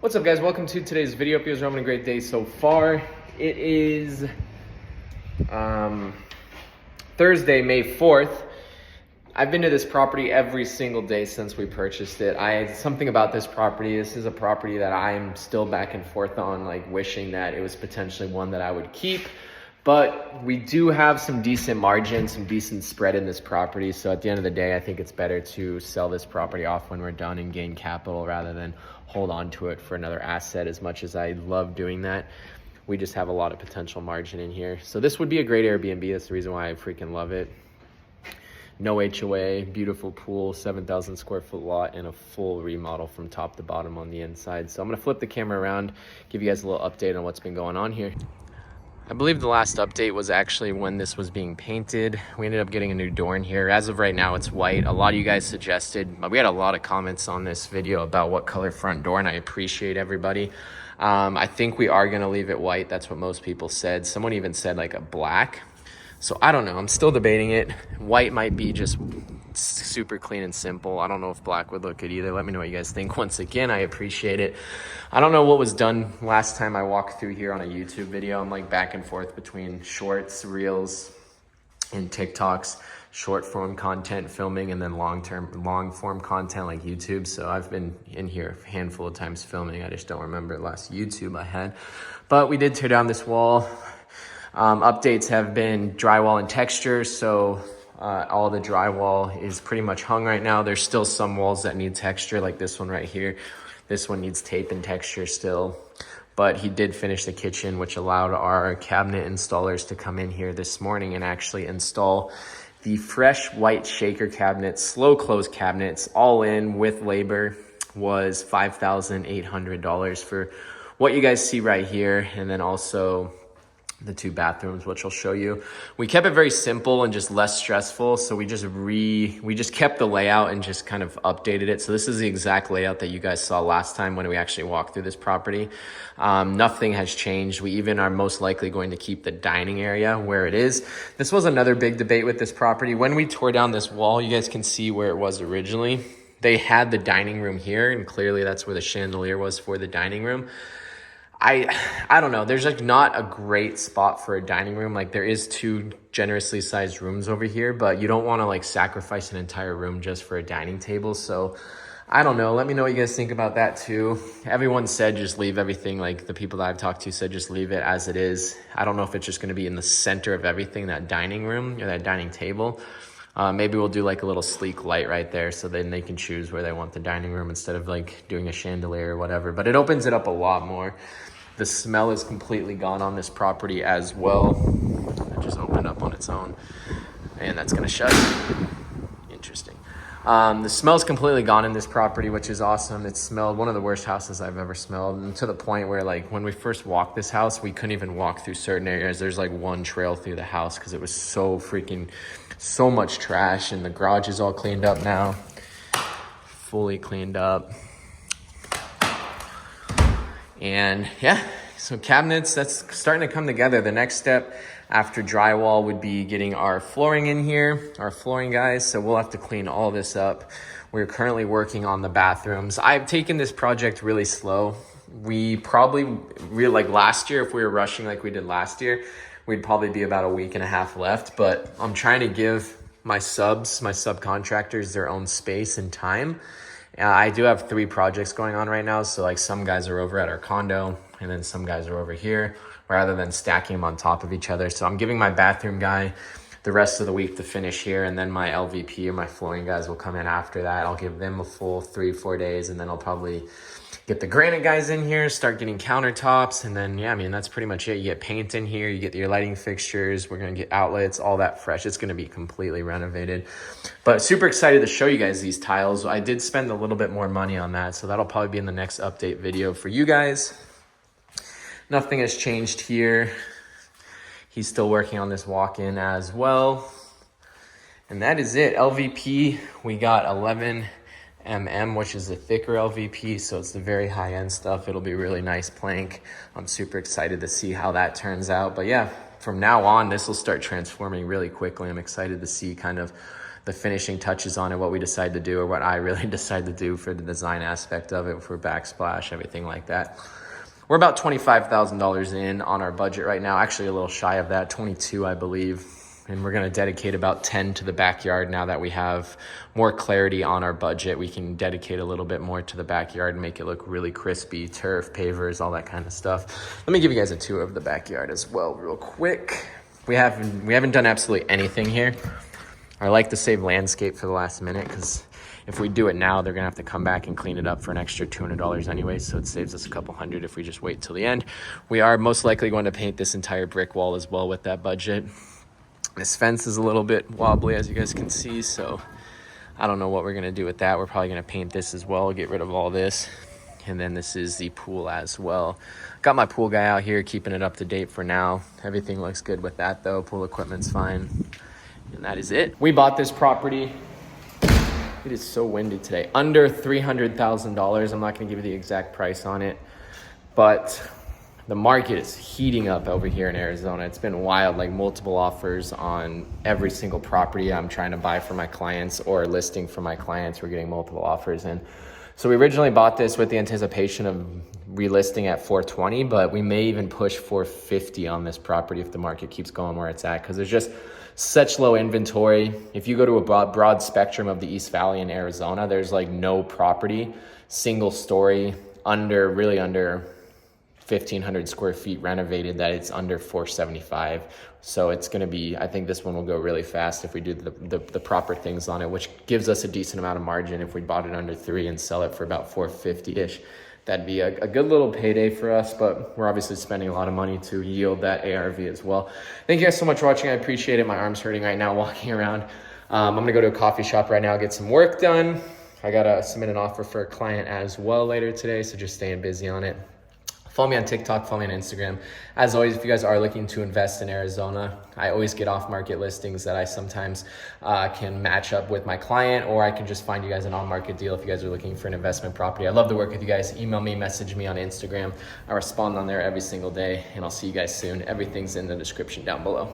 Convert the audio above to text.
What's up, guys? Welcome to today's video. Hope you guys are having a great day so far. It is Thursday, May 4th. I've been to this property every single day since we purchased it. Something about this property, this is a property that I'm still back and forth on, like wishing that it was potentially one that I would keep. But we do have some decent margin, some decent spread in this property. So at the end of the day, I think it's better to sell this property off when we're done and gain capital rather than hold on to it for another asset. As much as I love doing that, we just have a lot of potential margin in here. So this would be a great Airbnb. That's the reason why I freaking love it. No HOA, beautiful pool, 7,000 square foot lot, and a full remodel from top to bottom on the inside. So I'm gonna flip the camera around, give you guys a little update on what's been going on here. I believe the last update was actually when this was being painted. We ended up getting a new door in here. As of right now, it's white. A lot of you guys suggested, we had a lot of comments on this video about what color front door, and I appreciate everybody. I think we are gonna leave it white. That's what most people said. Someone even said like a black. So I don't know, I'm still debating it. White might be just super clean and simple. I don't know if black would look good either. Let me know what you guys think. Once again, I appreciate it. I don't know what was done last time I walked through here on a YouTube video. I'm like back and forth between shorts, reels, and TikToks, short form content filming, and then long form content like YouTube. So I've been in here a handful of times filming. I just don't remember the last YouTube I had. But we did tear down this wall. Updates have been drywall and texture, so all the drywall is pretty much hung right now. There's still some walls that need texture, like this one right here. This one needs tape and texture still, but he did finish the kitchen, which allowed our cabinet installers to come in here this morning and actually install the fresh white shaker cabinets, slow close cabinets, all in with labor. Was $5,800 for what you guys see right here, and then also the two bathrooms, which I'll show you. We kept it very simple and just less stressful. So we just kept the layout and just kind of updated it. So this is the exact layout that you guys saw last time when we actually walked through this property. Nothing has changed. We even are most likely going to keep the dining area where it is. This was another big debate with this property. When we tore down this wall, you guys can see where it was originally. They had the dining room here, and clearly that's where the chandelier was for the dining room. I don't know. There's like not a great spot for a dining room. Like there is two generously sized rooms over here, but you don't want to like sacrifice an entire room just for a dining table. So I don't know. Let me know what you guys think about that too. Everyone said just leave everything. Like the people that I've talked to said just leave it as it is. I don't know if it's just going to be in the center of everything, that dining room or that dining table. Maybe we'll do like a little sleek light right there so then they can choose where they want the dining room instead of like doing a chandelier or whatever. But it opens it up a lot more. The smell is completely gone on this property as well. It just opened up on its own, and that's gonna shut. Interesting. The smell's completely gone in this property, which is awesome. It smelled one of the worst houses I've ever smelled, and to the point where like when we first walked this house, we couldn't even walk through certain areas. There's like one trail through the house because it was so much trash, and the garage is all cleaned up now, fully cleaned up. And yeah, so cabinets, that's starting to come together. The next step after drywall would be getting our flooring in here, our flooring guys. So we'll have to clean all this up. We're currently working on the bathrooms. I've taken this project really slow. We probably, like last year, if we were rushing like we did last year, we'd probably be about a week and a half left. But I'm trying to give my subcontractors their own space and time. I do have 3 projects going on right now. So like some guys are over at our condo and then some guys are over here rather than stacking them on top of each other. So I'm giving my bathroom guy the rest of the week to finish here. And then my LVP or my flooring guys will come in after that. I'll give them a full 3-4 days. And then I'll probably get the granite guys in here, start getting countertops. And then, yeah, I mean, that's pretty much it. You get paint in here, you get your lighting fixtures. We're going to get outlets, all that fresh. It's going to be completely renovated. But super excited to show you guys these tiles. I did spend a little bit more money on that. So that'll probably be in the next update video for you guys. Nothing has changed here. He's still working on this walk-in as well. And that is it. LVP, we got 11 which is a thicker LVP, so it's the very high-end stuff. It'll be really nice plank. I'm super excited to see how that turns out. But yeah, from now on, this will start transforming really quickly. I'm excited to see kind of the finishing touches on it, what we decide to do, or what I really decide to do for the design aspect of it, for backsplash, everything like that. We're about $25,000 in on our budget right now. Actually, a little shy of that, 22, I believe. And we're gonna dedicate about 10 to the backyard now that we have more clarity on our budget. We can dedicate a little bit more to the backyard and make it look really crispy, turf, pavers, all that kind of stuff. Let me give you guys a tour of the backyard as well real quick. We haven't done absolutely anything here. I like to save landscape for the last minute because if we do it now, they're gonna have to come back and clean it up for an extra $200 anyway, so it saves us a couple hundred if we just wait till the end. We are most likely going to paint this entire brick wall as well with that budget. This fence is a little bit wobbly, as you guys can see, so I don't know what we're gonna do with that. We're probably gonna paint this as well, get rid of all this. And then this is the pool as well. Got my pool guy out here keeping it up to date for now. Everything looks good with that though. Pool equipment's fine. And that is it. We bought this property. It is so windy today. Under $300,000. I'm not gonna give you the exact price on it, but the market is heating up over here in Arizona. It's been wild, like multiple offers on every single property I'm trying to buy for my clients or listing for my clients. We're getting multiple offers in. So we originally bought this with the anticipation of relisting at 420, but we may even push 450 on this property if the market keeps going where it's at, because there's just such low inventory. If you go to a broad spectrum of the East Valley in Arizona, there's like no property, single story, under 1,500 square feet renovated that it's under 475. So it's going to be, I think this one will go really fast if we do the proper things on it, which gives us a decent amount of margin. If we bought it under 3 and sell it for about 450-ish, that'd be a good little payday for us, but we're obviously spending a lot of money to yield that ARV as well. Thank you guys so much for watching. I appreciate it. My arm's hurting right now walking around. I'm going to go to a coffee shop right now, get some work done. I got to submit an offer for a client as well later today, so just staying busy on it. Follow me on TikTok, follow me on Instagram. As always, if you guys are looking to invest in Arizona, I always get off-market listings that I sometimes can match up with my client, or I can just find you guys an on-market deal if you guys are looking for an investment property. I love to work with you guys. Email me, message me on Instagram. I respond on there every single day, and I'll see you guys soon. Everything's in the description down below.